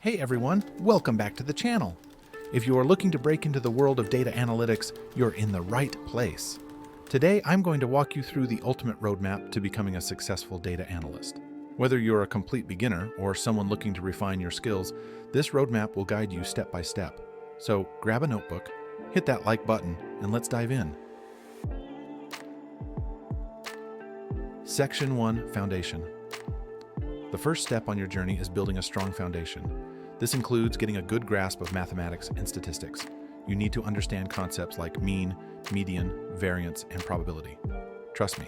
Hey everyone, welcome back to the channel. If you are looking to break into the world of data analytics, you're in the right place. Today, I'm going to walk you through the ultimate roadmap to becoming a successful data analyst. Whether you're a complete beginner or someone looking to refine your skills, this roadmap will guide you step by step. So grab a notebook, hit that like button, and let's dive in. Section 1, Foundation. The first step on your journey is building a strong foundation. This includes getting a good grasp of mathematics and statistics. You need to understand concepts like mean, median, variance, and probability. Trust me,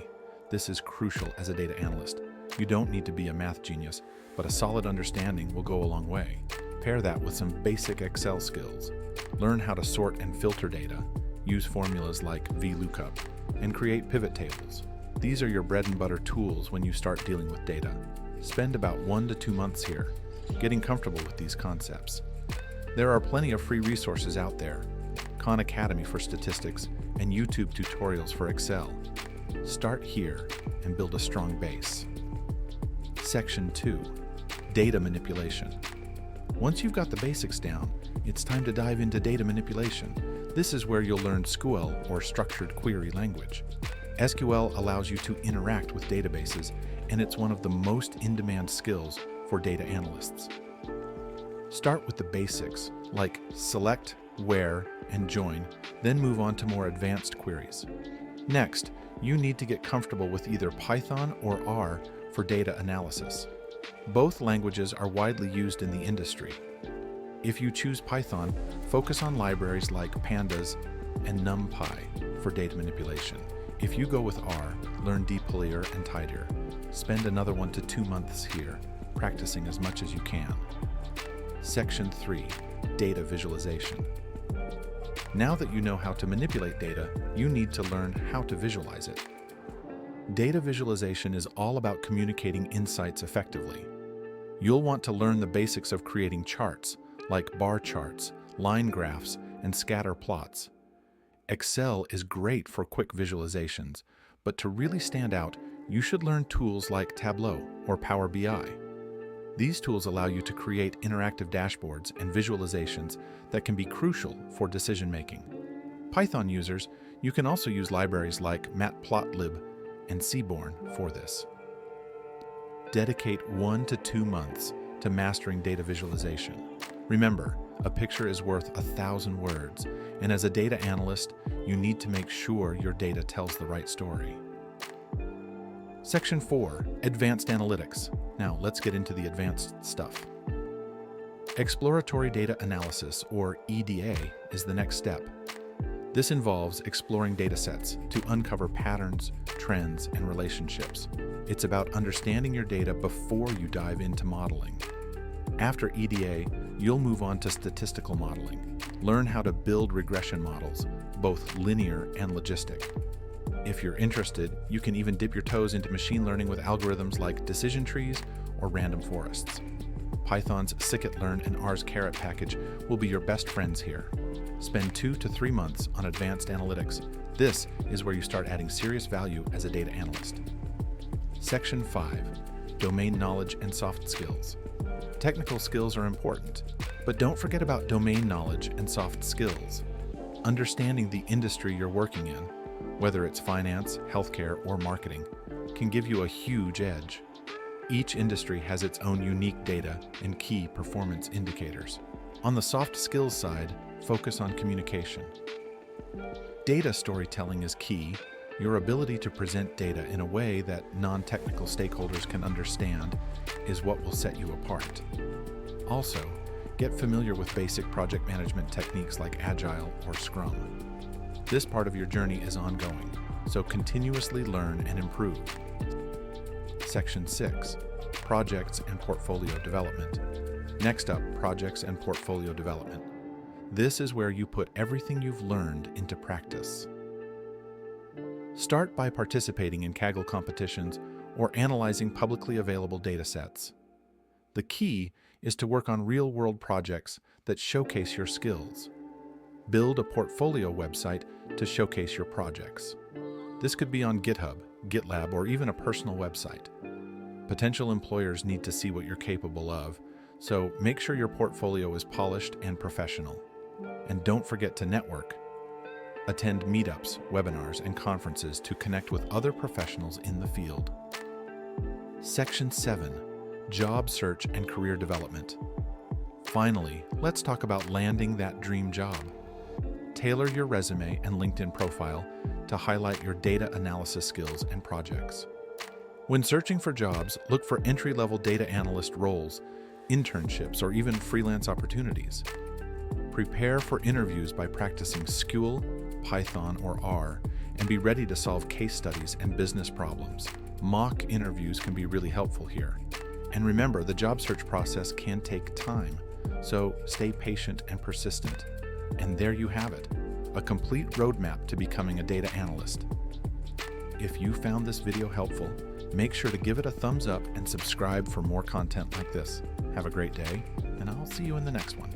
this is crucial as a data analyst. You don't need to be a math genius, but a solid understanding will go a long way. Pair that with some basic Excel skills. Learn how to sort and filter data, use formulas like VLOOKUP, and create pivot tables. These are your bread and butter tools when you start dealing with data. Spend about 1 to 2 months here, getting comfortable with these concepts. There are plenty of free resources out there, Khan Academy for statistics, and YouTube tutorials for Excel. Start here and build a strong base. Section 2, Data Manipulation. Once you've got the basics down, it's time to dive into data manipulation. This is where you'll learn SQL, or Structured Query Language. SQL allows you to interact with databases, and it's one of the most in-demand skills for data analysts. Start with the basics, like select, where, and join, then move on to more advanced queries. Next, you need to get comfortable with either Python or R for data analysis. Both languages are widely used in the industry. If you choose Python, focus on libraries like Pandas and NumPy for data manipulation. If you go with R, learn dplyr and tidyr. Spend another 1 to 2 months here, practicing as much as you can. Section 3, Data Visualization. Now that you know how to manipulate data, you need to learn how to visualize it. Data visualization is all about communicating insights effectively. You'll want to learn the basics of creating charts, like bar charts, line graphs, and scatter plots. Excel is great for quick visualizations, but to really stand out, you should learn tools like Tableau or Power BI. These tools allow you to create interactive dashboards and visualizations that can be crucial for decision-making. Python users, you can also use libraries like Matplotlib and Seaborn for this. Dedicate 1 to 2 months to mastering data visualization. Remember, a picture is worth 1,000 words, and as a data analyst, you need to make sure your data tells the right story. Section 4, Advanced Analytics. Now let's get into the advanced stuff. Exploratory Data Analysis, or EDA, is the next step. This involves exploring datasets to uncover patterns, trends, and relationships. It's about understanding your data before you dive into modeling. After EDA, you'll move on to statistical modeling. Learn how to build regression models, both linear and logistic. If you're interested, you can even dip your toes into machine learning with algorithms like decision trees or random forests. Python's scikit-learn and R's caret package will be your best friends here. Spend 2 to 3 months on advanced analytics. This is where you start adding serious value as a data analyst. Section 5, Domain Knowledge and Soft Skills. Technical skills are important, but don't forget about domain knowledge and soft skills. Understanding the industry you're working in, whether it's finance, healthcare, or marketing, can give you a huge edge. Each industry has its own unique data and key performance indicators. On the soft skills side, focus on communication. Data storytelling is key. Your ability to present data in a way that non-technical stakeholders can understand is what will set you apart. Also, get familiar with basic project management techniques like Agile or Scrum. This part of your journey is ongoing, so continuously learn and improve. Section 6, Projects and Portfolio Development. Next up, Projects and Portfolio Development. This is where you put everything you've learned into practice. Start by participating in Kaggle competitions or analyzing publicly available datasets. The key is to work on real-world projects that showcase your skills. Build a portfolio website to showcase your projects. This could be on GitHub, GitLab, or even a personal website. Potential employers need to see what you're capable of, So make sure your portfolio is polished and professional. And don't forget to network. Attend meetups, webinars, and conferences to connect with other professionals in the field. Section 7. Job search and career development. Finally, let's talk about landing that dream job. Tailor your resume and LinkedIn profile to highlight your data analysis skills and projects. When searching for jobs, look for entry-level data analyst roles, internships, or even freelance opportunities. Prepare for interviews by practicing SQL, Python, or R, and be ready to solve case studies and business problems. Mock interviews can be really helpful here. And remember, the job search process can take time, so stay patient and persistent. And there you have it, a complete roadmap to becoming a data analyst. If you found this video helpful, make sure to give it a thumbs up and subscribe for more content like this. Have a great day, and I'll see you in the next one.